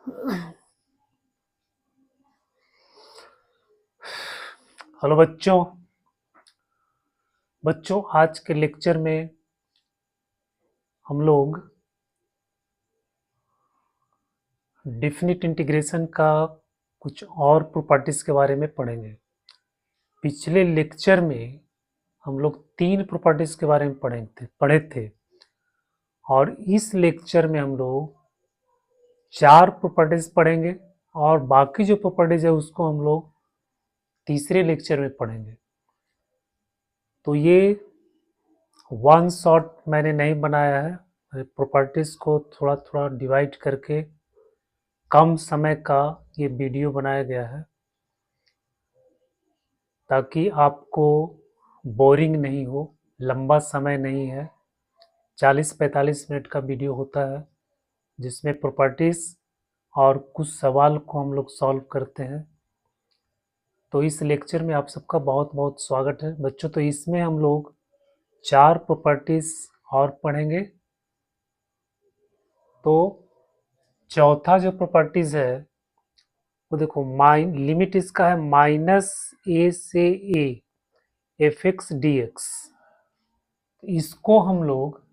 Hello बच्चों। आज के लेक्चर में हम लोग डेफिनिट इंटीग्रेशन का कुछ और प्रॉपर्टीज के बारे में पढ़ेंगे। पिछले लेक्चर में हम लोग 3 प्रॉपर्टीज के बारे में पढ़े थे और इस लेक्चर में हम लोग 4 प्रॉपर्टीज पढ़ेंगे और बाकी जो प्रॉपर्टीज है उसको हम लोग तीसरे लेक्चर में पढ़ेंगे। तो ये वन शॉट मैंने नहीं बनाया है, प्रॉपर्टीज को थोड़ा थोड़ा डिवाइड करके कम समय का ये वीडियो बनाया गया है ताकि आपको बोरिंग नहीं हो। लंबा समय नहीं है, 40-45 मिनट का वीडियो होता है जिसमें प्रॉपर्टीज और कुछ सवाल को हम लोग सॉल्व करते हैं। तो इस लेक्चर में आप सबका बहुत बहुत स्वागत है बच्चों। तो इसमें हम लोग 4 प्रॉपर्टीज और पढ़ेंगे। तो चौथा जो प्रॉपर्टीज है वो देखो, लिमिट इसका है -a से a fx dx। इसको हम लोग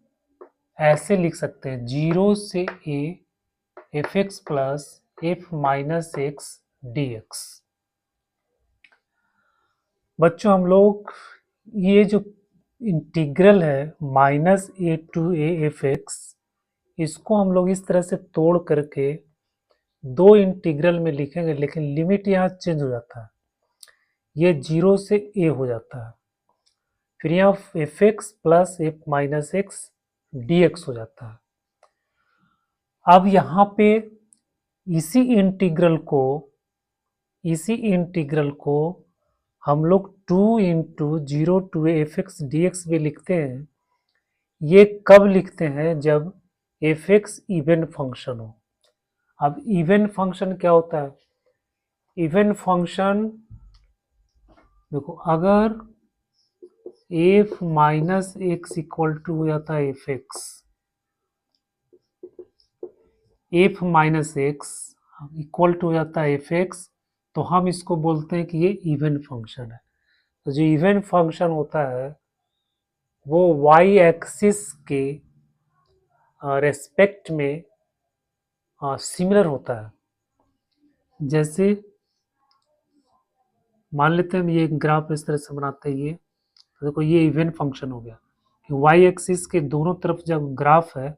ऐसे लिख सकते हैं 0 से a fx plus f minus x dx। बच्चों हम लोग ये जो इंटीग्रल है -a to a fx, इसको हम लोग इस तरह से तोड़ करके 2 इंटीग्रल में लिखेंगे, लेकिन लिमिट यहाँ चेंज हो जाता है। ये 0 से a हो जाता है, फिर यहाँ F X plus F minus x D x हो जाता है। अब यहाँ पे इसी इंटीग्रल को हम लोग 2 into 0 to F x D X भी लिखते हैं। ये कब लिखते हैं? जब एफ एक्स इवन फंक्शन हो। अब इवन फंक्शन क्या होता है? इवन फंक्शन देखो, अगर F minus X equal to हो जाता है F X, F minus X equal to हो जाता है एफ एक्स, तो हम इसको बोलते हैं कि ये इवन फंक्शन है। तो जो इवन फंक्शन होता है वो वाई एक्सिस के रेस्पेक्ट में सिमिलर होता है। जैसे मान लेते हैं हम ये ग्राफ इस तरह से बनाते हैं, ये तो देखो ये इवन फंक्शन हो गया कि वाई एक्सिस के दोनों तरफ जब ग्राफ है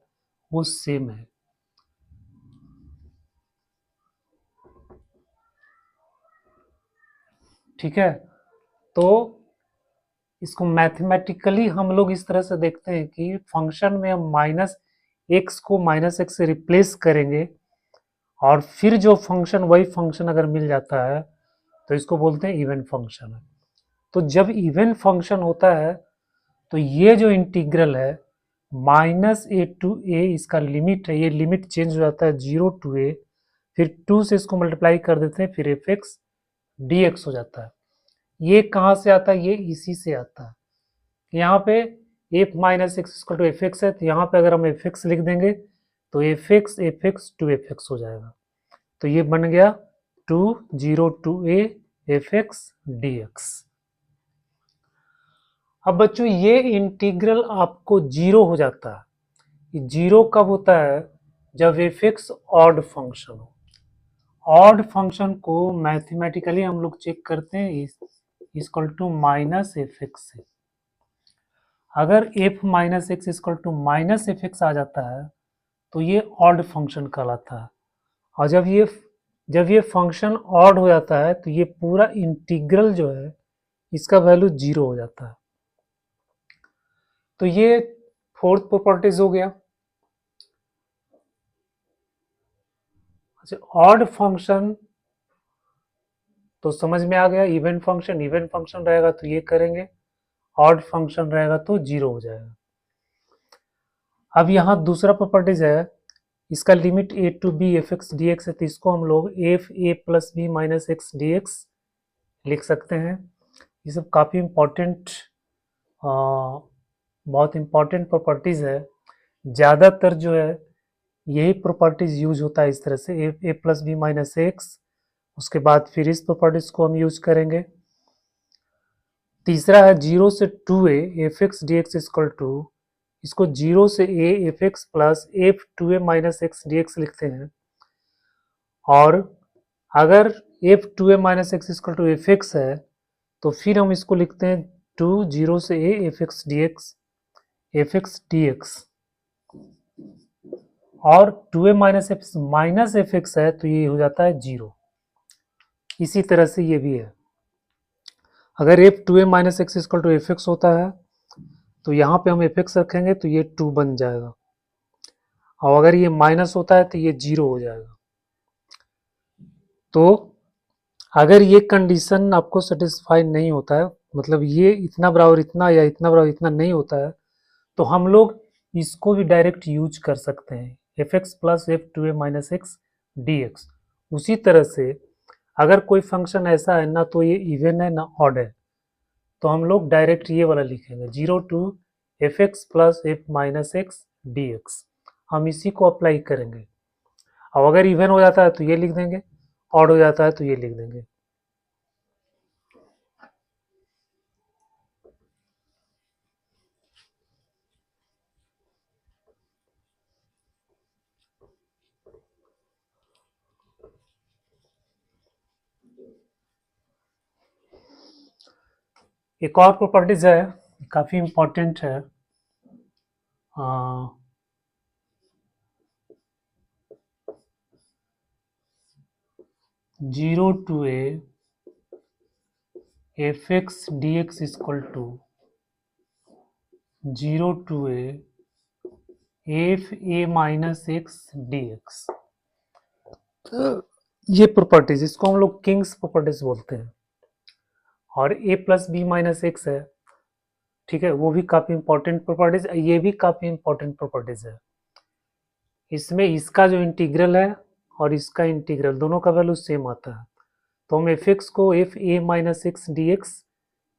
वो सेम है। ठीक है, तो इसको मैथमेटिकली हम लोग इस तरह से देखते हैं कि फंक्शन में हम माइनस एक्स को माइनस एक्स से रिप्लेस करेंगे और फिर जो फंक्शन वही फंक्शन अगर मिल जाता है तो इसको बोलते हैं इवन फंक्शन है। तो जब इवन फंक्शन होता है तो ये जो इंटीग्रल है -a टू a, इसका लिमिट है, ये लिमिट चेंज हो जाता है 0 टू a, फिर 2 से इसको मल्टीप्लाई कर देते हैं, फिर एफ एक्स डी एक्स हो जाता है। ये कहाँ से आता है? ये इसी से आता है। यहाँ पे F minus X equal to F X है, तो यहाँ पे अगर हम एफ एक्स लिख देंगे तो F X to F X हो जाएगा। तो ये बन गया 2 0 to a F x D x. अब बच्चों ये इंटीग्रल आपको 0 हो जाता है। ये 0 कब होता है? जब एफ एक्स ऑड फंक्शन हो। ऑड फंक्शन को मैथमेटिकली हम लोग चेक करते हैं equal to minus F X से। अगर F minus X equal to minus F X आ जाता है तो ये ऑड फंक्शन कहलाता है। और जब ये फंक्शन ऑड हो जाता है तो ये पूरा इंटीग्रल जो है इसका वैल्यू 0 हो जाता है। तो ये फोर्थ प्रॉपर्टीज हो गया। अच्छा, ऑड फंक्शन तो समझ में आ गया। इवन फंक्शन रहेगा तो ये करेंगे, ऑड फंक्शन रहेगा तो 0 हो जाएगा। अब यहाँ दूसरा प्रॉपर्टीज है, इसका limit a to b F x D X है, तो इसको हम लोग एफ ए plus B minus x D X लिख सकते हैं। ये सब काफ़ी इम्पोर्टेंट, बहुत इम्पोर्टेंट प्रॉपर्टीज है। ज़्यादातर जो है यही प्रॉपर्टीज यूज होता है इस तरह से, ए प्लस बी माइनस एक्स। उसके बाद फिर इस प्रॉपर्टीज को हम यूज करेंगे। तीसरा है 0 से 2a F x D x equal to, इसको 0 से a F X plus F 2a minus x D X लिखते हैं। और अगर F 2a minus X equal to F X है तो फिर हम इसको लिखते हैं 2 0 से a F x D x. और 2a माइनस एफ एक्स है तो ये हो जाता है 0। इसी तरह से ये भी है, अगर F 2a minus X equal to F X होता है तो यहाँ पे हम एफ एक्स रखेंगे तो ये 2 बन जाएगा, और अगर ये माइनस होता है तो ये 0 हो जाएगा। तो अगर ये कंडीशन आपको सेटिस्फाई नहीं होता है, मतलब ये इतना बराबर इतना या इतना बराबर इतना नहीं होता है, तो हम लोग इसको भी डायरेक्ट यूज कर सकते हैं, F X plus F 2a minus x D x. उसी तरह से अगर कोई फंक्शन ऐसा है ना तो ये इवन है ना ऑड है, तो हम लोग डायरेक्ट ये वाला लिखेंगे 0 to F X plus F minus x D X. हम इसी को अप्लाई करेंगे। और अगर इवन हो जाता है तो ये लिख देंगे, ऑड हो जाता है तो ये लिख देंगे। एक और प्रॉपर्टीज है, काफी इंपॉर्टेंट है। 0 to A F x D x equal to 0 to A F A minus x D X. ये प्रॉपर्टीज, इसको हम लोग किंग्स प्रॉपर्टीज बोलते हैं। और A plus B minus X है, ठीक है, वो भी काफी इंपॉर्टेंट प्रॉपर्टीज, ये भी काफी इंपॉर्टेंट प्रॉपर्टीज है। इसमें इसका जो इंटीग्रल है और इसका इंटीग्रल दोनों का वैल्यू सेम आता है, तो हम एफ एक्स को F A minus x D X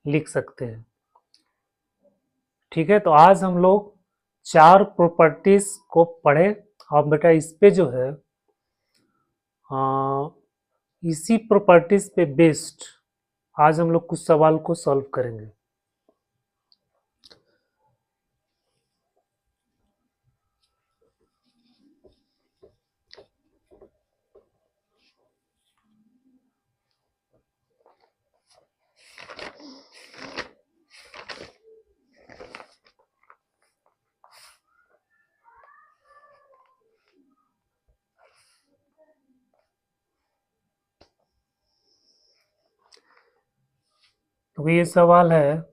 लिख सकते हैं। ठीक है, तो आज हम लोग 4 प्रॉपर्टीज को पढ़े। अब बेटा इस पे जो है इसी प्रॉपर्टीज पे बेस्ड आज हम लोग कुछ सवाल को सॉल्व करेंगे। तो ये सवाल है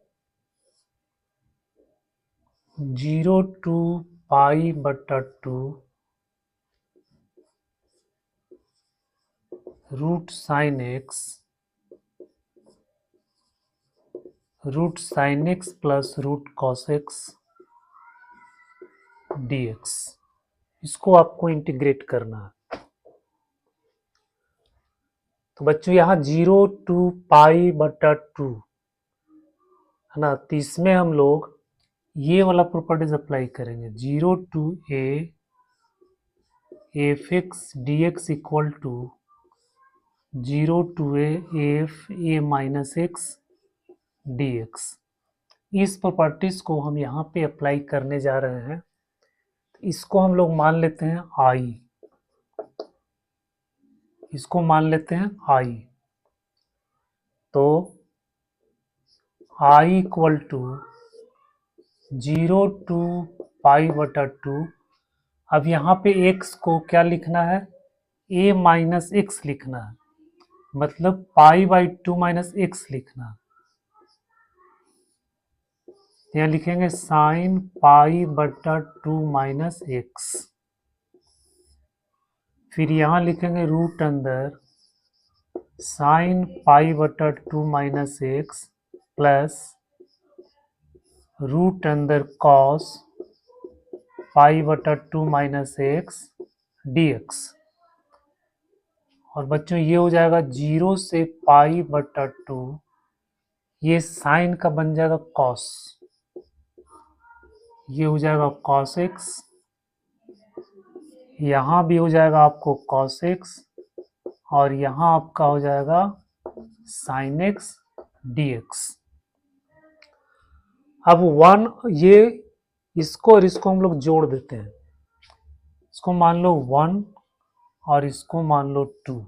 0 टू पाई बटा 2 root sin X plus root cos x D X. इसको आपको इंटीग्रेट करना है। तो बच्चों यहाँ 0 टू पाई बटा 2 है ना, तो इसमें हम लोग ये वाला प्रॉपर्टीज अप्लाई करेंगे, 0 to A F x D x equal to 0 to A F A minus x D X. इस प्रॉपर्टीज को हम यहाँ पे अप्लाई करने जा रहे हैं। इसको हम लोग मान लेते हैं आई, इसको मान लेते हैं आई। तो आई इक्वल टू 0 टू पाई बटा 2। अब यहाँ पे x को क्या लिखना है, a माइनस एक्स लिखना है, मतलब पाई बाई 2 माइनस एक्स लिखना है। यहाँ लिखेंगे साइन पाई बटा 2 माइनस एक्स, फिर यहाँ लिखेंगे रूट अंदर साइन पाई बटा 2 माइनस एक्स प्लस रूट अंदर कॉस पाई बटा 2 माइनस एक्स डी एक्स। और बच्चों ये हो जाएगा 0 से पाई बटा 2, ये साइन का बन जाएगा कॉस, ये हो जाएगा कॉस एक्स यहाँ भी हो जाएगा आपको cos x और यहाँ आपका हो जाएगा sin x dx। अब 1 ये इसको और इसको हम लोग जोड़ देते हैं। इसको मान लो 1 और इसको मान लो 2।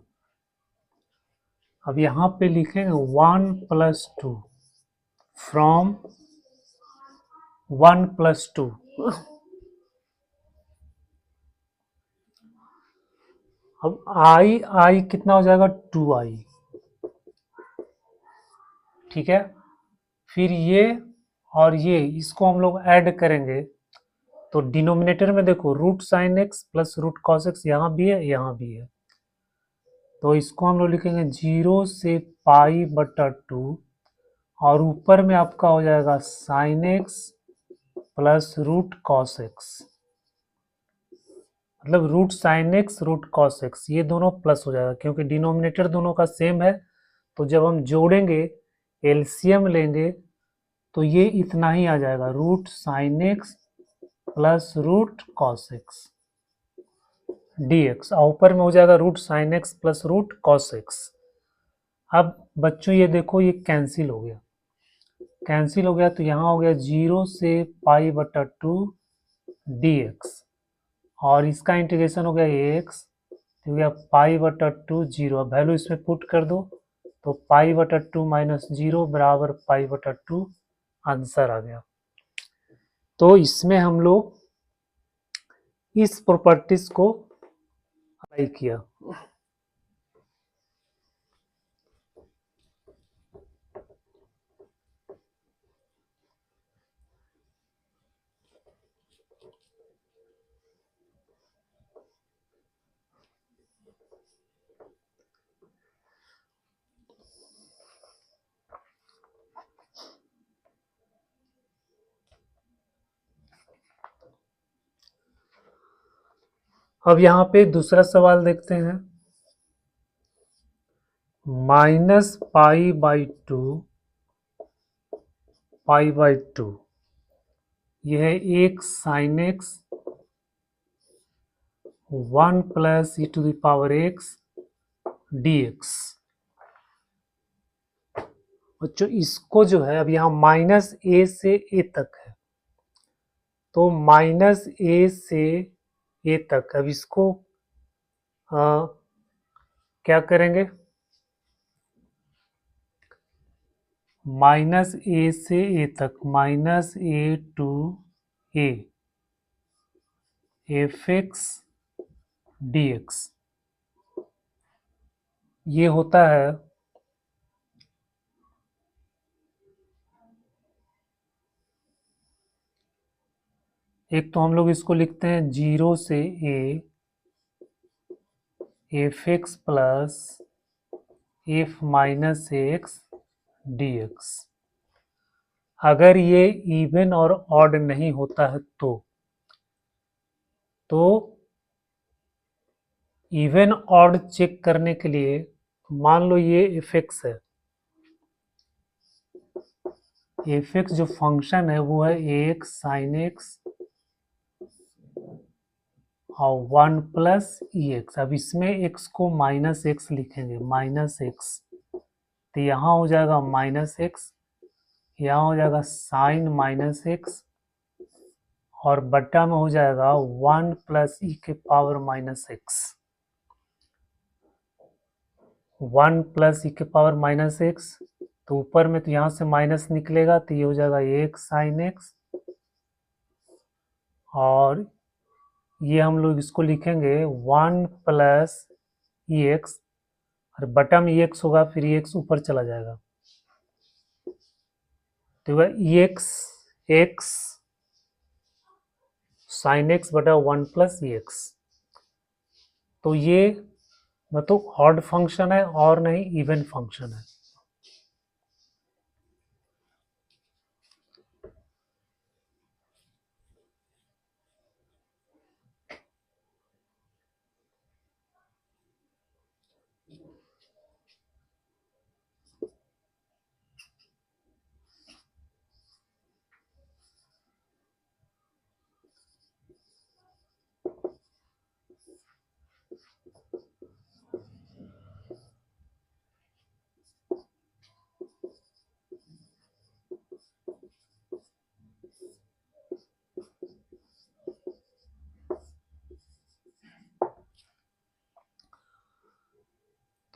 अब यहाँ पे लिखेंगे 1 + 2 फ्रॉम 1 + 2। अब आई कितना हो जाएगा 2i, ठीक है। फिर ये और ये इसको हम लोग ऐड करेंगे तो डिनोमिनेटर में देखो √sin x plus √cos x यहाँ भी है यहाँ भी है, तो इसको हम लोग लिखेंगे 0 से π/2 और ऊपर में आपका हो जाएगा sin x plus √cos x, मतलब √sin x √cos x ये दोनों प्लस हो जाएगा क्योंकि डिनोमिनेटर दोनों का सेम है। तो जब हम जोड़ेंगे एलसीएम लेंगे तो ये इतना ही आ जाएगा √sin x plus √cos x dx और ऊपर में हो जाएगा √sin x plus √cos x। अब बच्चों ये देखो ये कैंसिल हो गया, कैंसिल हो गया तो यहाँ हो गया 0 से π/2 dx और इसका इंटीग्रेशन हो गया x तो हो गया π/2 0। अब वैल्यू इसमें पुट कर दो तो π/2 माइनस 0 बराबर π/2 आंसर आ गया। तो इसमें हम लोग इस प्रॉपर्टीज को अप्लाई किया। अब यहाँ पे दूसरा सवाल देखते हैं। -π/2 π/2 यह है एक sin x 1 + e⁻x dx। बच्चों इसको जो है अब यहाँ -a से a तक है तो -a से a तक। अब इसको क्या करेंगे -a से a तक -a to a fx dx ये होता है एक तो हम लोग इसको लिखते हैं 0 से a fx plus f minus x dx। अगर ये इवन और ऑड नहीं होता है तो इवन ऑड चेक करने के लिए मान लो ये fx है, fx जो फंक्शन है वो है ax sin x और 1 + ex। अब इसमें x को -x लिखेंगे -x तो यहाँ हो जाएगा -x, यहाँ हो जाएगा sin -x और बट्टा में हो जाएगा 1 + e⁻x 1 + e⁻x तो ऊपर में तो यहाँ से माइनस निकलेगा तो ये हो जाएगा 1 sin x और ये हम लोग इसको लिखेंगे 1 + ex और बटा में ex होगा फिर ex ऊपर चला जाएगा तो ex x sin x बटा 1 + ex। तो ये मतलब ऑड फंक्शन है और नहीं इवन फंक्शन है।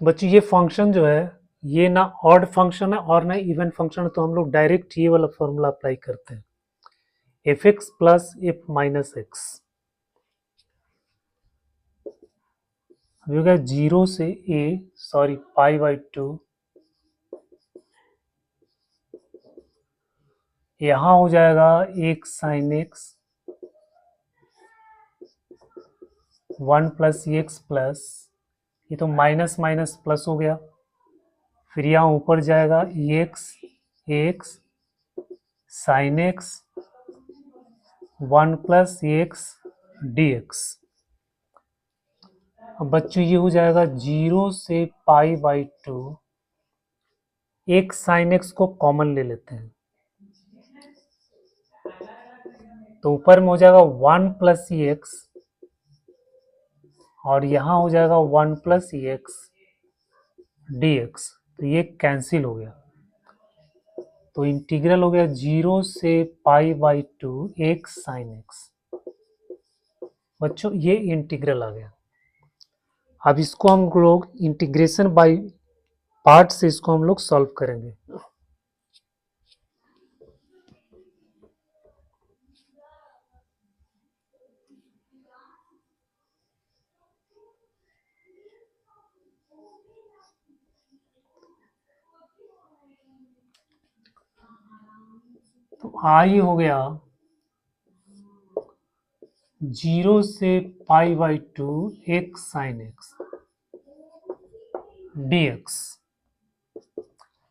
तो बच्चों ये फंक्शन जो है ये ना ऑड फंक्शन है और ना इवन फंक्शन है, तो हम लोग डायरेक्ट ये वाला फॉर्मूला अप्लाई करते हैं, F X plus F minus x. अभी हो गया 0 से ए सॉरी पाई बाई 2, यहाँ हो जाएगा एक sine x 1 plus x plus, ये तो माइनस माइनस प्लस हो गया, फिर यहाँ ऊपर जाएगा x x sine x 1 plus x D x. अब बच्चों ये हो जाएगा 0 से पाई बाई 2, एक साइन एक्स को कॉमन ले लेते हैं, तो ऊपर में हो जाएगा 1 प्लस एक्स और यहाँ हो जाएगा 1 प्लस एक्स डी एक्स, तो ये कैंसिल हो गया, तो इंटीग्रल हो गया 0 से पाई बाई 2 एक्स साइन एक्स। बच्चों ये इंटीग्रल आ गया। अब इसको हम लोग इंटीग्रेशन बाय पार्ट से इसको हम लोग सॉल्व करेंगे। तो आई हो गया 0 से पाई by 2 x sine x D x.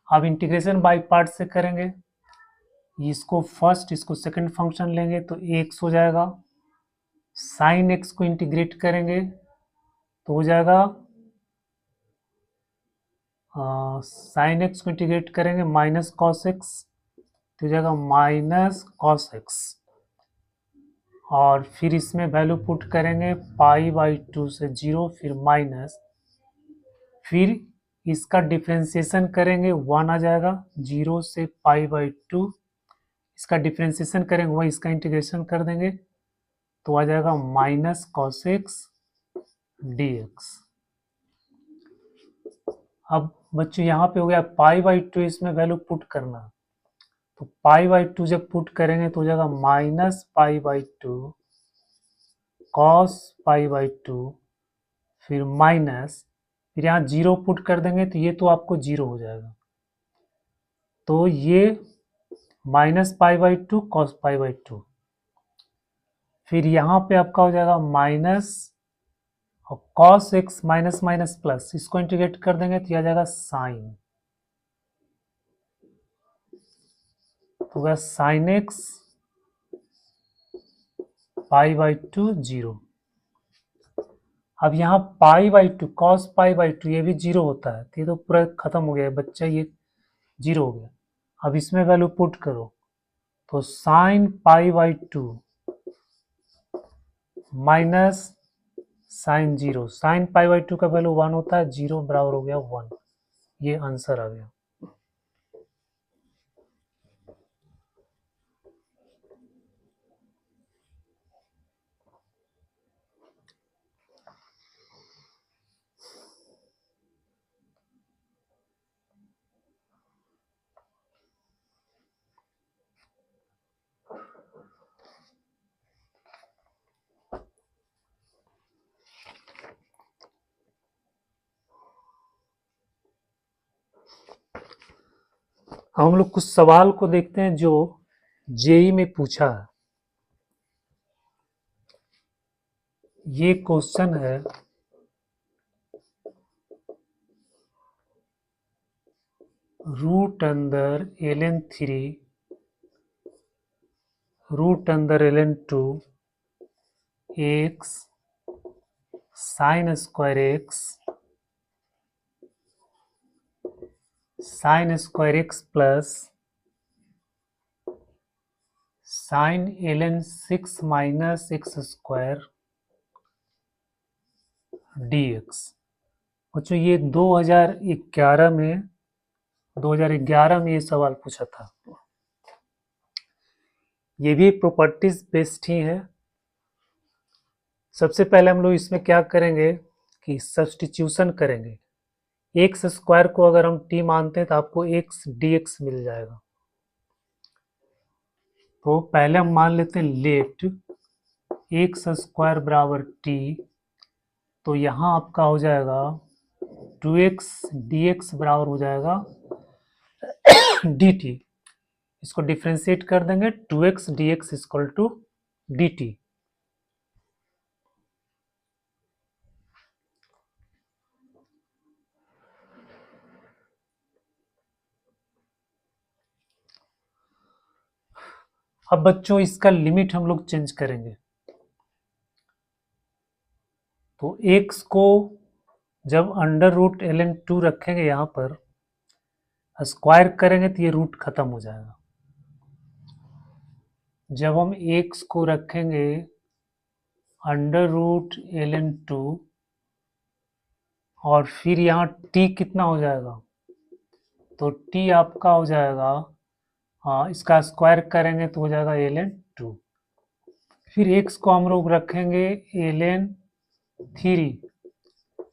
अब इंटीग्रेशन बाय पार्ट से करेंगे, इसको फर्स्ट इसको सेकंड फंक्शन लेंगे तो एक्स हो जाएगा, साइन एक्स को इंटीग्रेट करेंगे तो हो जाएगा साइन एक्स को इंटीग्रेट करेंगे माइनस कॉस एक्स, तो हो जाएगा माइनस कॉस एक्स, और फिर इसमें वैल्यू पुट करेंगे पाई बाई 2 से 0, फिर माइनस, फिर इसका डिफ्रेंसिएशन करेंगे 1 आ जाएगा 0 से पाई बाई 2, इसका डिफ्रेंसिएशन करेंगे वही इसका इंटीग्रेशन कर देंगे तो आ जाएगा minus cos x D x. अब बच्चों यहाँ पे हो गया पाई बाई 2, इसमें वैल्यू पुट करना, तो पाई बाई 2 जब पुट करेंगे तो हो जाएगा minus pi by 2 cos pi by 2, फिर माइनस, फिर यहाँ 0 पुट कर देंगे तो ये तो आपको 0 हो जाएगा, तो ये minus pi by 2 cos pi by 2, फिर यहाँ पे आपका हो जाएगा माइनस और cos x minus minus plus, इसको इंटीग्रेट कर देंगे तो यह आ जाएगा साइन, तो होगा साइन एक्स पाई बाई 2 0। अब यहाँ पाई बाई 2 कॉस पाई बाई 2 ये भी 0 होता है, तो ये तो पूरा खत्म हो गया बच्चा, ये 0 हो गया। अब इसमें वैल्यू पुट करो तो sin pi by 2 minus sin 0, sin pi by 2 का वैल्यू 1 होता है, 0 बराबर हो गया 1, ये आंसर आ गया। हम लोग कुछ सवाल को देखते हैं जो जेई में पूछा है। ये क्वेश्चन है रूट अंदर ln3 रूट अंदर ln2 x sign square x sign square x plus sign ln 6 minus x square D x. बच्चों ये 2011 में ये सवाल पूछा था। ये भी प्रॉपर्टीज बेस्ड ही है। सबसे पहले हम लोग इसमें क्या करेंगे कि सब्स्टिट्यूशन करेंगे, एक्स स्क्वायर को अगर हम टी मानते हैं तो आपको एक्स डी एक्स मिल जाएगा। तो पहले हम मान लेते हैं लेट एक्स स्क्वायर बराबर टी, तो यहाँ आपका हो जाएगा 2x dx बराबर हो जाएगा dt। इसको डिफ्रेंशिएट कर देंगे, 2x dx equal to dt। अब बच्चों इसका लिमिट हम लोग चेंज करेंगे। तो x को जब अंडर रूट ln 2 रखेंगे यहाँ पर, स्क्वायर करेंगे तो ये रूट खत्म हो जाएगा। जब हम x को रखेंगे अंडर रूट ln 2 और फिर यहाँ t कितना हो जाएगा, तो t आपका हो जाएगा, हाँ इसका स्क्वायर करेंगे तो हो जाएगा ln 2। फिर x को हम लोग रखेंगे ln 3,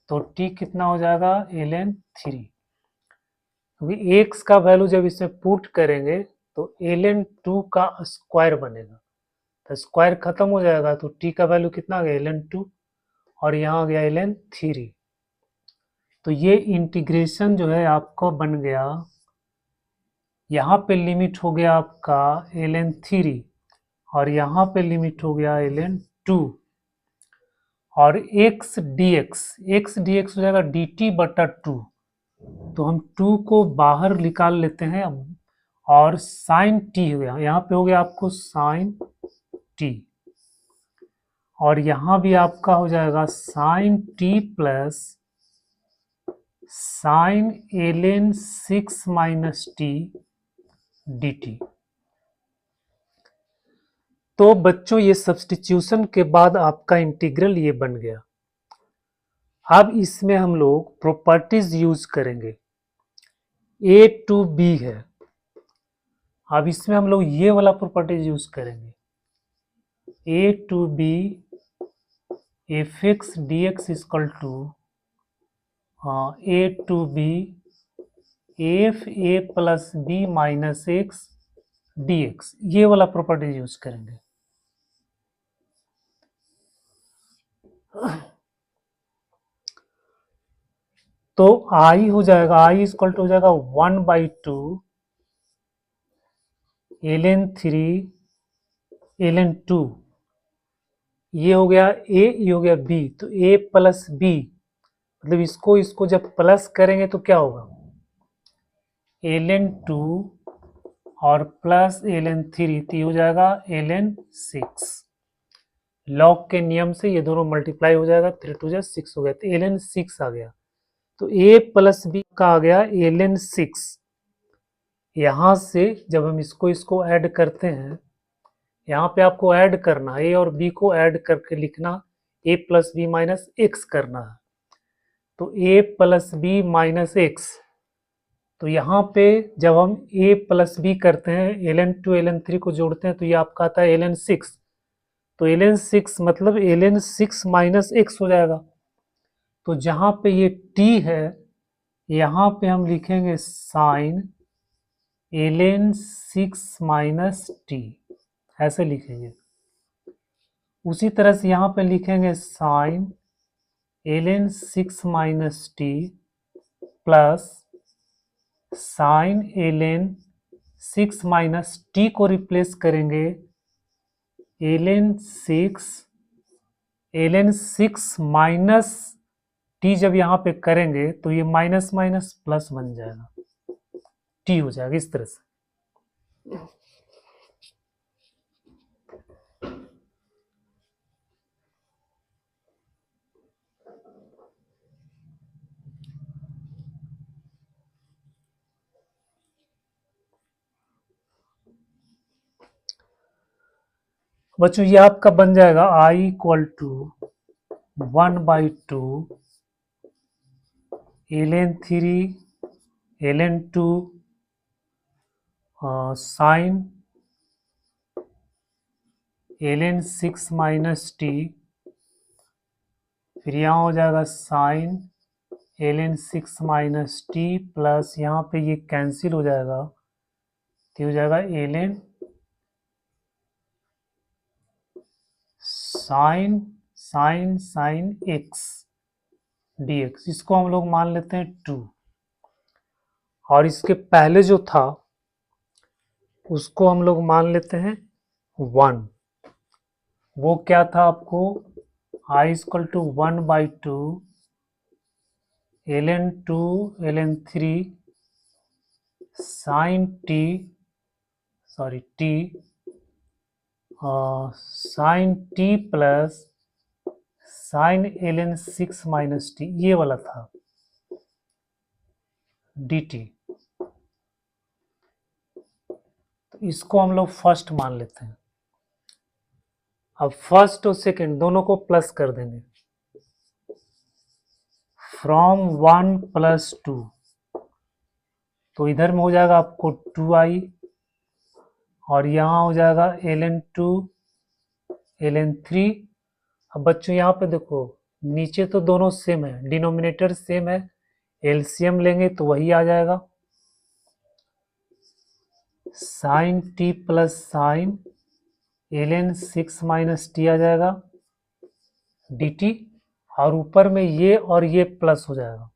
तो t कितना हो जाएगा ln 3। क्योंकि x का वैल्यू जब इसमें पुट करेंगे तो ln 2 का स्क्वायर बनेगा, तो स्क्वायर खत्म हो जाएगा, तो t का वैल्यू कितना आ गया ln 2 और यहाँ आ गया ln 3। तो ये इंटीग्रेशन जो है आपको बन गया, यहाँ पे लिमिट हो गया आपका ln 3 और यहाँ पे लिमिट हो गया ln 2 और x dx हो जाएगा dt बटा 2। तो हम 2 को बाहर निकाल लेते हैं और साइन t हो गया, यहाँ पे हो गया आपको साइन t और यहाँ भी आपका हो जाएगा sin t plus sign ln 6 minus T dt। तो बच्चों ये सब्स्टिट्यूशन के बाद आपका इंटीग्रल ये बन गया। अब इसमें हम लोग प्रॉपर्टीज यूज करेंगे, a टू b है। अब इसमें हम लोग ये वाला प्रॉपर्टीज यूज करेंगे, a to b F x D x equal to a to b F A plus B minus x D X, ये वाला प्रॉपर्टीज यूज करेंगे। तो आई हो जाएगा, आई इक्वल टू हो जाएगा 1/2 ln 3 ln 2, ये हो गया a, ये हो गया b, तो a प्लस b मतलब इसको जब प्लस करेंगे तो क्या होगा ln 2 और प्लस ln 3, तो ये हो जाएगा ln 6। लॉग के नियम से ये दोनों मल्टीप्लाई हो जाएगा, 3 2 जा 6 हो गया, तो ln 6 आ गया। तो a प्लस b का आ गया ln 6। यहाँ से जब हम इसको ऐड करते हैं, यहाँ पे आपको ऐड करना है, a और b को ऐड करके लिखना, a plus B minus X करना है। तो a plus B minus X, तो यहाँ पे जब हम a प्लस बी करते हैं, ln 2 ln 3 को जोड़ते हैं तो ये आपका आता है ln 6। तो ln 6 मतलब ln 6 माइनस एक्स हो जाएगा। तो जहाँ पे ये t है, यहाँ पे हम लिखेंगे साइन ln 6 माइनस टी, ऐसे लिखेंगे। उसी तरह से यहाँ पे लिखेंगे sine ln 6 minus t plus sign ln 6 minus t को रिप्लेस करेंगे ln 6 माइनस टी, जब यहाँ पे करेंगे तो ये माइनस माइनस प्लस बन जाएगा, टी हो जाएगा इस तरह से। बच्चों ये आपका बन जाएगा i equal to 1/2 ln 3 ln 2 sine ln 6 minus t, फिर यहाँ हो जाएगा sine ln 6 minus t plus यहाँ पे ये कैंसिल हो जाएगा, तो हो जाएगा ln साइन x dx। इसको हम लोग मान लेते हैं 2, और इसके पहले जो था उसको हम लोग मान लेते हैं 1। वो क्या था आपको, I equal to 1/2 ln 2 ln 3 sine t sine T plus sign ln 6 minus t, ये वाला था dt। तो इसको हम लोग फर्स्ट मान लेते हैं। अब फर्स्ट और सेकंड दोनों को प्लस कर देंगे, फ्रॉम 1 प्लस 2, तो इधर में हो जाएगा आपको 2i, और यहाँ हो जाएगा ln 2 ln 3। अब बच्चों यहाँ पे देखो, नीचे तो दोनों सेम है, डिनोमिनेटर सेम है, एलसीएम लेंगे तो वही आ जाएगा, sine T plus sign ln 6 minus T आ जाएगा dt, और ऊपर में ये और ये प्लस हो जाएगा,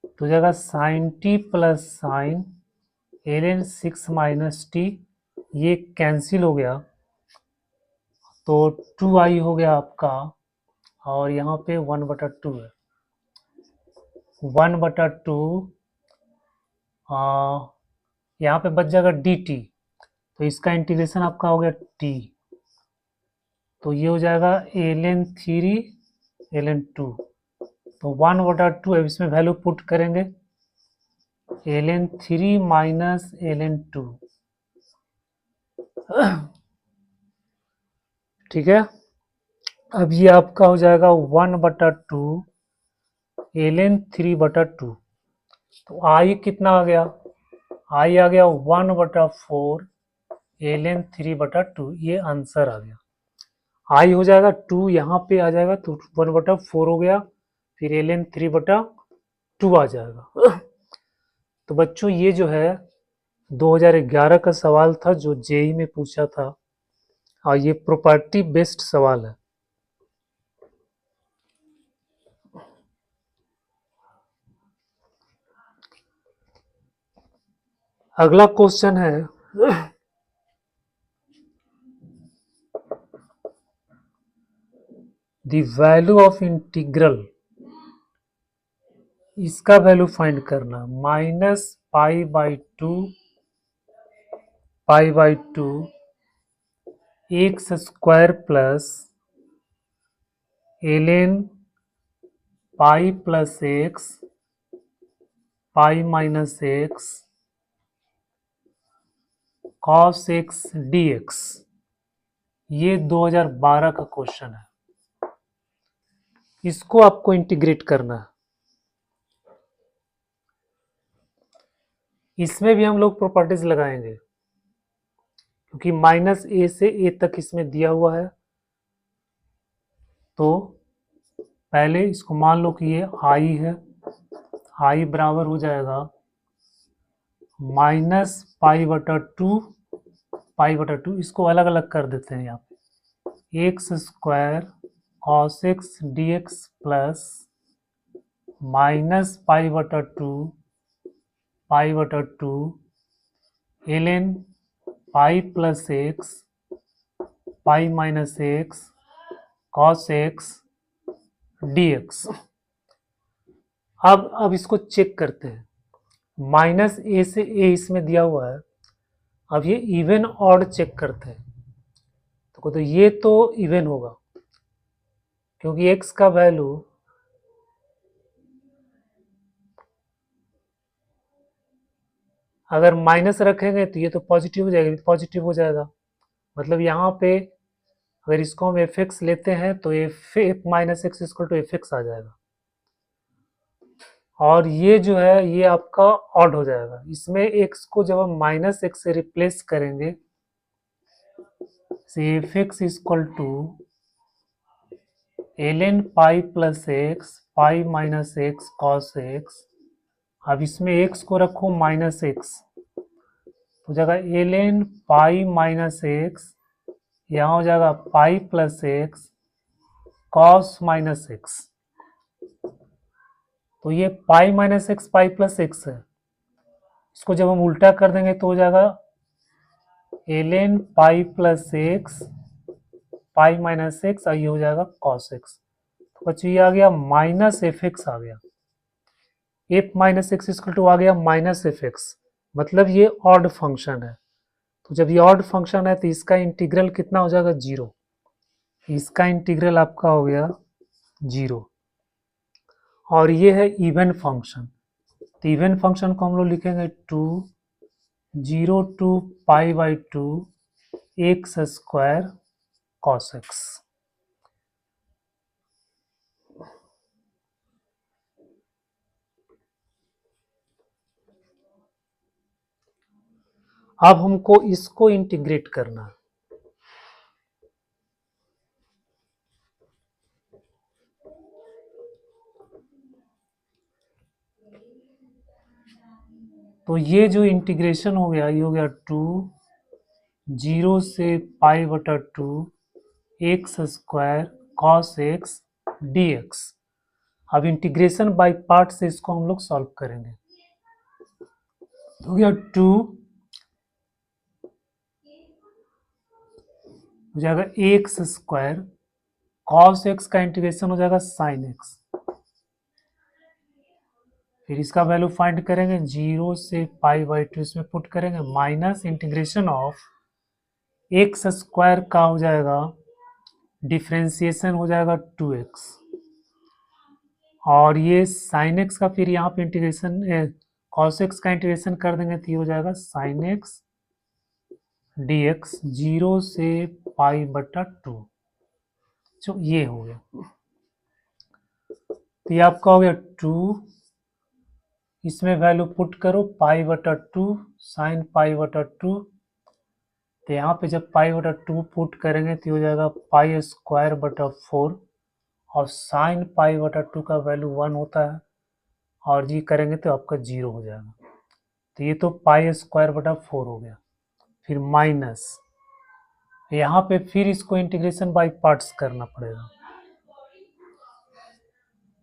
तो हो जाएगा sine T plus sign ln 6 minus t, ये कैंसिल हो गया, तो 2i हो गया आपका, और यहाँ पे 1/2 है, 1/2 यहाँ पे बच जाएगा dt, तो इसका इंटीग्रेशन आपका हो गया t, तो ये हो जाएगा ln 3 ln 2, तो 1/2, अब इसमें वैल्यू पुट करेंगे, ln 3 माइनस ln 2, ठीक है। अब ये आपका हो जाएगा 1/2 ln 3/2, तो i कितना आ गया, i आ गया 1/4 ln 3/2, ये आंसर आ गया। i हो जाएगा 2, यहाँ पे आ जाएगा तो 1/4 हो गया, फिर ln 3/2 आ जाएगा। तो बच्चों ये जो है 2011 का सवाल था जो जेई में पूछा था, और ये प्रॉपर्टी बेस्ड सवाल है। अगला क्वेश्चन है, द वैल्यू ऑफ इंटीग्रल, इसका वैल्यू फाइंड करना, -π/2 x square plus ln pi plus x pi minus x cos x D X, ये 2012 का क्वेश्चन है। इसको आपको इंटीग्रेट करना है। इसमें भी हम लोग प्रॉपर्टीज लगाएंगे, क्योंकि -a से a तक इसमें दिया हुआ है। तो पहले इसको मान लो कि ये i है, i बराबर हो जाएगा -π/2, इसको अलग अलग कर देते हैं यहाँ पे, X square cos x D X plus -π/2 ln pi plus x pi minus x cos x D x. अब इसको चेक करते हैं, -a से a इसमें दिया हुआ है। अब ये इवन ऑड चेक करते हैं, तो ये तो इवन होगा, क्योंकि x का वैल्यू अगर माइनस रखेंगे तो ये तो पॉजिटिव हो जाएगा, पॉजिटिव हो जाएगा। मतलब यहाँ पे अगर इसको हम एफ एक्स लेते हैं तो F minus X equal to F X आ जाएगा, और ये जो है ये आपका ऑड हो जाएगा। इसमें x को जब हम -x से रिप्लेस करेंगे, f x equal to ln pi plus x pi minus x cos x. अब इसमें एक्स को रखो माइनस एक्स, तो जाएगा एलेन पाई माइनस एक्स, यहाँ हो जाएगा पाई plus x cos minus X. तो ये पाई माइनस एक्स पाई प्लस एक्स है, इसको जब हम उल्टा कर देंगे तो हो जाएगा l n pi plus x pi minus x, और ये हो जाएगा कॉस एक्स। तो बच्चों ये आ गया माइनस एफ एक्स आ गया, F minus X equal to आ गया माइनस एफ एक्स, मतलब ये ऑड फंक्शन है। तो जब ये ऑड फंक्शन है तो इसका इंटीग्रल कितना हो जाएगा, जीरो। इसका इंटीग्रल आपका हो गया जीरो। और ये है इवन फंक्शन, तो इवन फंक्शन को हम लोग लिखेंगे two zero to pi by two x square cos x. अब हमको इसको इंटीग्रेट करना है, तो ये जो इंटीग्रेशन हो गया ये हो गया टू जीरो से पाई बटा two x square cos x D x. अब इंटीग्रेशन बाय पार्ट से इसको हम लोग सॉल्व करेंगे। हो गया टू हो जाएगा एक्स स्क्वायर, कॉस एक्स का इंटीग्रेशन हो जाएगा साइन एक्स। फिर इसका वैल्यू फाइंड करेंगे, जीरो से पाई बाई टू इसमें पुट करेंगे, minus integration of x square का हो जाएगा डिफ्रेंसिएशन हो जाएगा टू एक्स, और ये साइन एक्स का फिर यहाँ पे इंटीग्रेशन कॉस एक्स का इंटीग्रेशन कर देंगे तो ये हो जाएगा sine x D x, zero से पाई बटा टू। जो ये हो गया, तो ये आपका हो गया टू, इसमें वैल्यू पुट करो पाई बटा टू साइन पाई बटा टू, तो यहाँ पे जब पाई बटा टू पुट करेंगे तो हो जाएगा पाई स्क्वायर बटा फोर, और साइन पाई बटा टू का वैल्यू वन होता है, और जी करेंगे तो आपका जीरो हो जाएगा। तो ये तो पाई स्क्वायर बटा फोर हो गया। फिर माइनस, यहाँ पे फिर इसको इंटीग्रेशन बाय पार्ट्स करना पड़ेगा।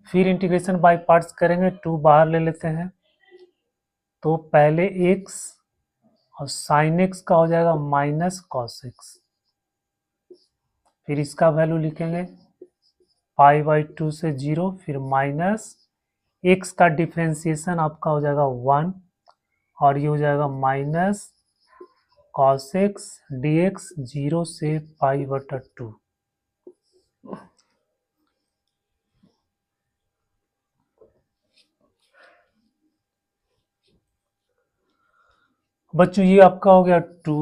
फिर इंटीग्रेशन बाय पार्ट्स करेंगे, टू बाहर ले लेते हैं, तो पहले एक्स और साइन एक्स का हो जाएगा माइनस कॉस एक्स। फिर इसका वैल्यू लिखेंगे पाई बाई टू से जीरो, फिर माइनस एक्स का डिफ्रेंसिएशन आपका हो जाएगा वन, और ये हो जाएगा minus cos x D x, zero से पाई बटा टू। बच्चों ये आपका हो गया टू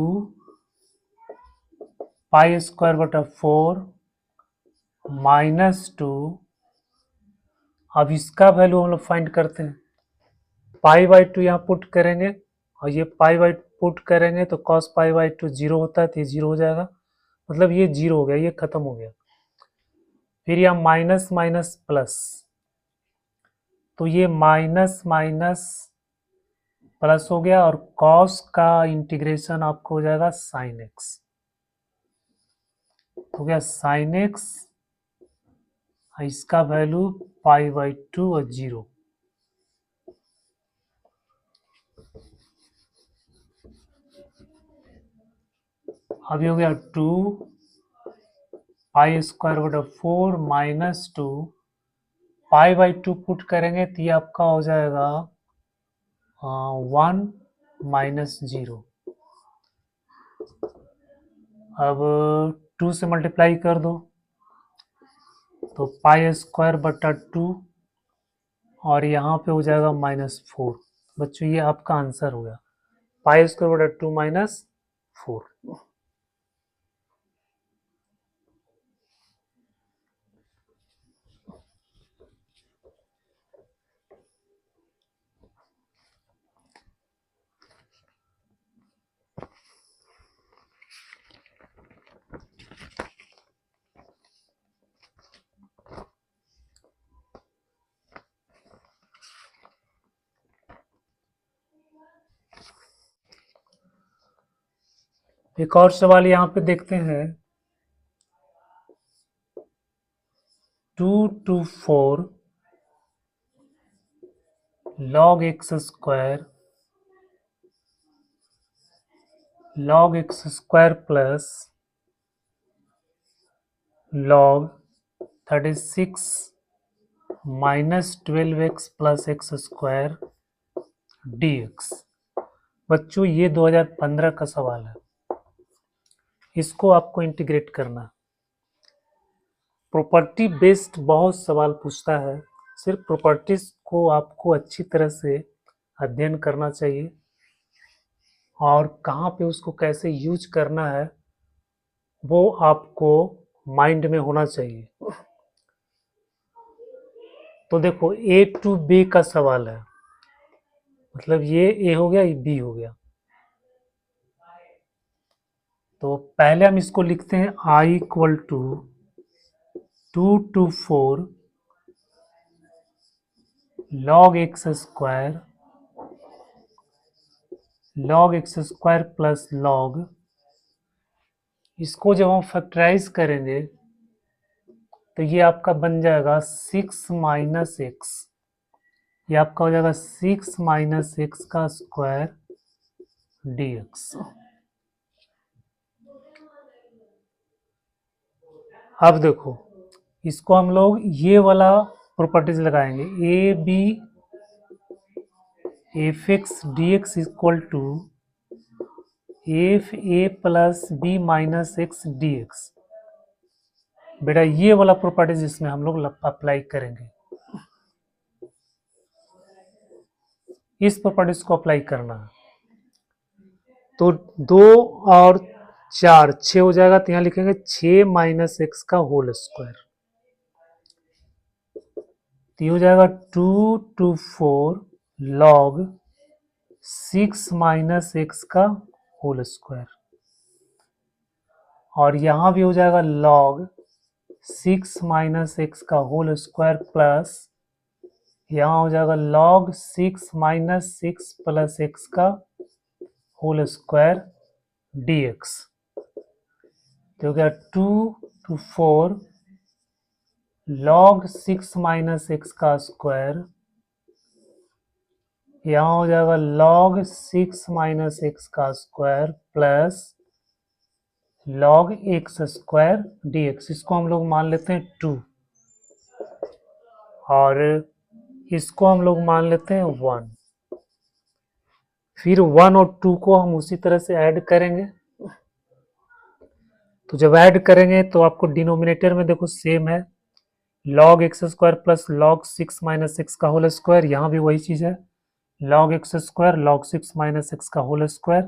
पाई स्क्वायर बटा फोर माइनस टू। अब इसका वैल्यू हम लोग फाइंड करते हैं, पाई बाई टू यहाँ पुट करेंगे, और ये पाई बाई पुट करेंगे तो cos pi by to zero होता है, तो ये जीरो हो जाएगा, मतलब ये जीरो हो गया, ये खत्म हो गया। फिर यहाँ माइनस माइनस प्लस, तो ये माइनस माइनस प्लस हो गया, और कॉस का इंटीग्रेशन आपको हो जाएगा साइन एक्स, हो गया साइन एक्स, इसका वैल्यू पाई बाई टू और जीरो। अभी हो गया टू पाई स्क्वायर बटा four minus two, pi by to put करेंगे तो ये आपका हो जाएगा वन माइनस जीरो। अब टू से मल्टीप्लाई कर दो तो पाई स्क्वायर बटा टू, और यहाँ पे हो जाएगा माइनस फोर। बच्चों ये आपका आंसर हो गया, पाई स्क्वायर बटा टू माइनस फोर। एक और सवाल यहाँ पे देखते हैं, 2 to 4 log x square plus log 36 minus 12x plus x square dx। बच्चों ये 2015 का सवाल है, इसको आपको इंटीग्रेट करना है। प्रॉपर्टी बेस्ड बहुत सवाल पूछता है, सिर्फ प्रॉपर्टीज को आपको अच्छी तरह से अध्ययन करना चाहिए और कहाँ पे उसको कैसे यूज करना है वो आपको माइंड में होना चाहिए। तो देखो ए टू बी का सवाल है, मतलब ये ए हो गया, ये बी हो गया। तो पहले हम इसको लिखते हैं I equal to 2 to 4 log x square plus log, इसको जब हम फैक्टराइज करेंगे तो ये आपका बन जाएगा 6 माइनस एक्स, ये आपका हो जाएगा 6 माइनस एक्स का स्क्वायर dx। अब देखो इसको हम लोग ये वाला प्रॉपर्टीज लगाएंगे, a b f x D x equal to f A plus B minus x D x. बेटा ये वाला प्रॉपर्टीज इसमें हम लोग अप्लाई करेंगे, इस प्रॉपर्टीज को अप्लाई करना है। तो 2 और 4 6 हो जाएगा, तो यहाँ लिखेंगे 6 माइनस एक्स का होल स्क्वायर, तो ये हो जाएगा 2 to 4 log 6 माइनस एक्स का होल स्क्वायर, और यहाँ भी हो जाएगा log 6 माइनस एक्स का होल स्क्वायर प्लस यहाँ हो जाएगा log 6 माइनस 6 प्लस एक्स का होल स्क्वायर dx। तो हो गया 2 to 4 log 6 माइनस एक्स का स्क्वायर, यहाँ हो जाएगा log 6 माइनस एक्स का square plus log x square dx। इसको हम लोग मान लेते हैं 2 और इसको हम लोग मान लेते हैं 1। फिर 1 और 2 को हम उसी तरह से ऐड करेंगे, तो जब ऐड करेंगे तो आपको डिनोमिनेटर में देखो सेम है, log x square plus log 6 minus x का होल स्क्वायर, यहाँ भी वही चीज़ है log x square log 6 minus x का होल स्क्वायर,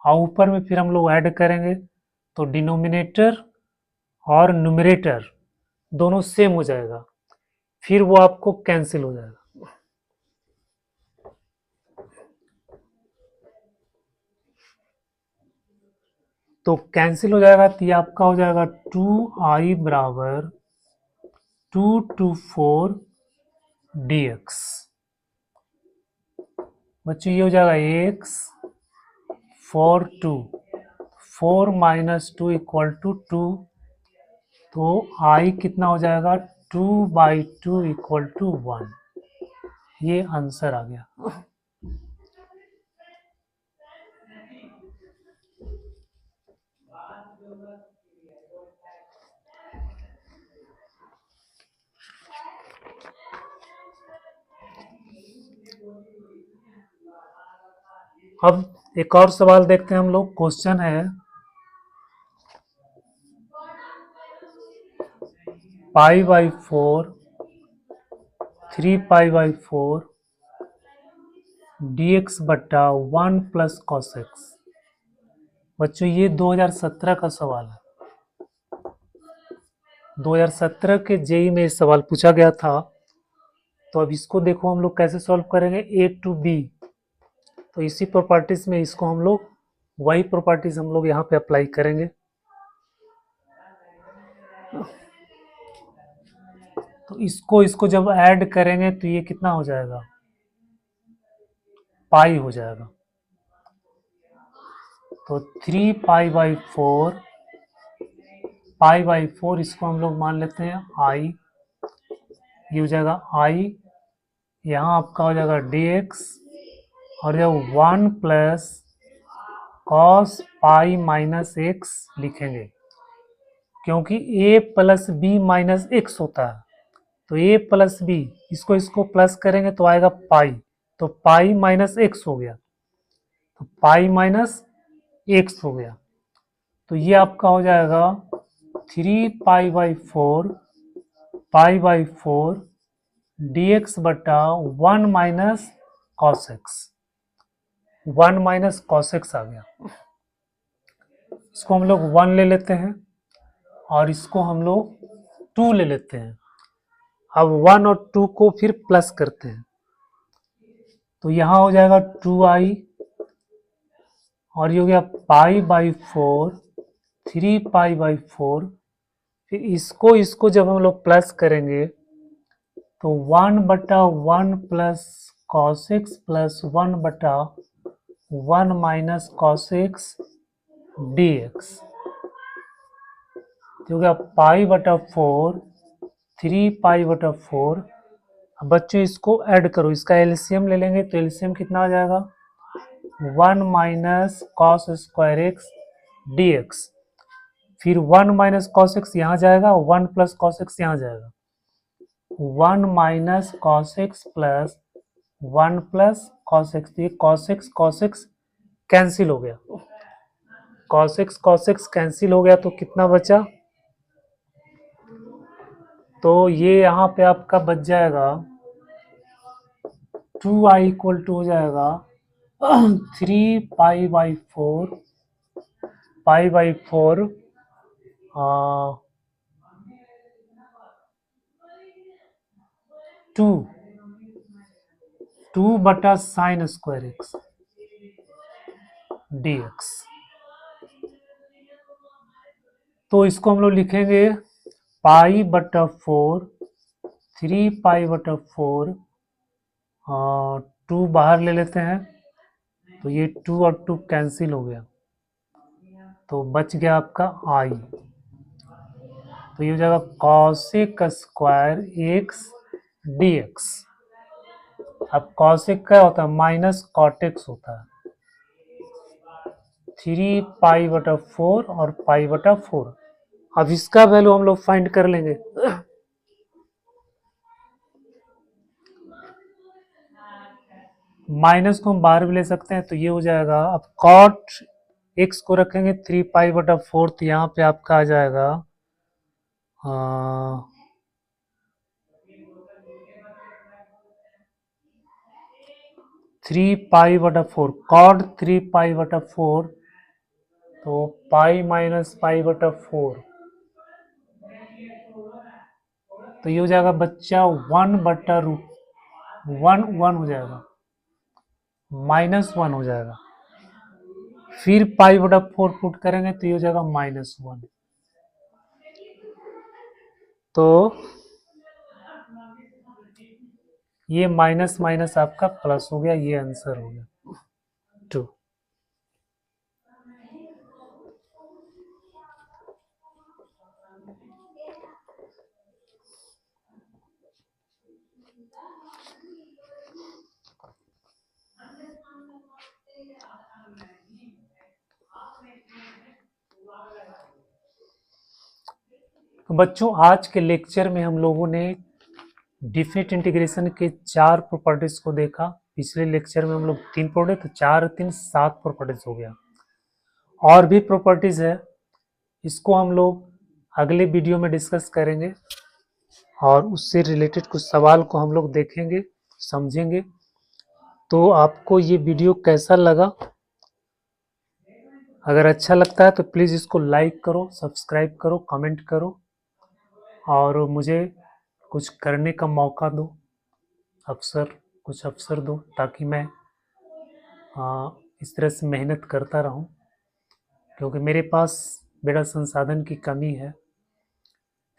और ऊपर में फिर हम लोग ऐड करेंगे तो डिनोमिनेटर और न्यूमरेटर दोनों सेम हो जाएगा, फिर वो आपको कैंसिल हो जाएगा। तो कैंसिल हो जाएगा, तो ये आपका हो जाएगा 2i बराबर 2 to 4 dx। बच्चों ये हो जाएगा x 4 2 4 माइनस 2 इक्वल टू 2, तो i कितना हो जाएगा 2/2 इक्वल टू 1। ये आंसर आ गया। अब एक और सवाल देखते हैं हम लोग। क्वेश्चन है π/4 3π/4 dx बट्टा 1 प्लस कॉस एक्स। बच्चों ये 2017 का सवाल है, 2017 के जेई में सवाल पूछा गया था। तो अब इसको देखो हम लोग कैसे सॉल्व करेंगे, ए टू बी, तो इसी प्रॉपर्टीज में इसको हम लोग वही प्रॉपर्टीज हम लोग यहाँ पे अप्लाई करेंगे। तो इसको जब ऐड करेंगे तो ये कितना हो जाएगा, पाई हो जाएगा। तो 3 पाई बाई 4, पाई बाई 4 इसको हम लोग मान लेते हैं आई, ये हो जाएगा आई, यहाँ आपका हो जाएगा dx, और जब 1 plus cos pi minus x लिखेंगे, क्योंकि a plus B minus x होता है, तो a प्लस बी इसको प्लस करेंगे तो आएगा पाई, तो पाई माइनस एक्स हो गया, तो पाई माइनस एक्स हो गया, तो ये आपका हो जाएगा 3 pi by 4 pi by 4 dx बटा 1 minus cos X, 1 minus cos X आ गया। इसको हम लोग 1 ले लेते हैं और इसको हम लोग 2 ले लेते हैं। अब 1 और 2 को फिर प्लस करते हैं, तो यहाँ हो जाएगा 2i, और ये हो गया पाई बाई 4 3 पाई बाई 4, फिर इसको जब हम लोग प्लस करेंगे तो 1 बटा 1 प्लस कॉस एक्स प्लस 1 बटा 1 minus cos x D x, हो गया पाई बटा 4 3 पाई बटा 4। अब बच्चों इसको ऐड करो, इसका एलसीएम ले लेंगे तो एलसीएम कितना आ जाएगा 1 minus cos square X D x, फिर 1 माइनस कॉस एक्स यहाँ जाएगा, 1 प्लस कॉस एक्स यहाँ जाएगा, 1 minus cos x plus 1 plus cos x, ये कॉस एक्स कैंसिल हो गया, कॉस एक्स कैंसिल हो गया, तो कितना बचा, तो ये यहाँ पे आपका बच जाएगा 2i इक्वल टू हो जाएगा 3 pi by 4 pi by 4 two बटा sine square X D X. तो इसको हम लोग लिखेंगे पाई बटा 4 3 पाई बटा 4, 2 बाहर ले लेते हैं, तो ये 2 और 2 कैंसिल हो गया, तो बच गया आपका आई, तो ये हो जाएगा cosec square X D x. अब कॉसेक क्या होता है माइनस कॉटेक्स होता है, 3 पाई बटा 4 और पाई बटा 4। अब इसका वैल्यू हम लोग फाइंड कर लेंगे, माइनस को हम बाहर भी ले सकते हैं, तो ये हो जाएगा, अब कॉट एक्स को रखेंगे 3 पाई बटा 4, तो यहाँ पे आपका आ जाएगा 3 पाई बटा 4, कॉट 3 पाई बटा 4, तो पाई माइनस पाई बटा 4, तो ये हो जाएगा बच्चा 1 बटा रूट 1 हो जाएगा, -1 हो जाएगा, फिर पाई बटा 4 पुट करेंगे तो ये हो जाएगा -1, तो ये माइनस माइनस आपका प्लस हो गया, ये आंसर हो गया 2। तो बच्चों आज के लेक्चर में हम लोगों ने डिफिनिट इंटीग्रेशन के 4 प्रॉपर्टीज को देखा। पिछले लेक्चर में हम लोग 3 पढ़े, तो 4 3 7 प्रॉपर्टीज हो गया। और भी प्रॉपर्टीज है, इसको हम लोग अगले वीडियो में डिस्कस करेंगे और उससे रिलेटेड कुछ सवाल को हम लोग देखेंगे, समझेंगे। तो आपको ये वीडियो कैसा लगा? अगर अच्छा लगता है तो प्लीज़ इसको लाइक करो, सब्सक्राइब करो, कमेंट करो और मुझे कुछ करने का मौका दो, कुछ अवसर दो, ताकि मैं इस तरह से मेहनत करता रहूं, क्योंकि मेरे पास बड़ा संसाधन की कमी है।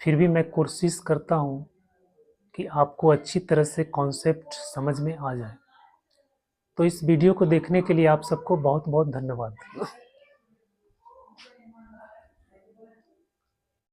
फिर भी मैं कोशिश करता हूं कि आपको अच्छी तरह से कॉन्सेप्ट समझ में आ जाए। तो इस वीडियो को देखने के लिए आप सबको बहुत बहुत धन्यवाद।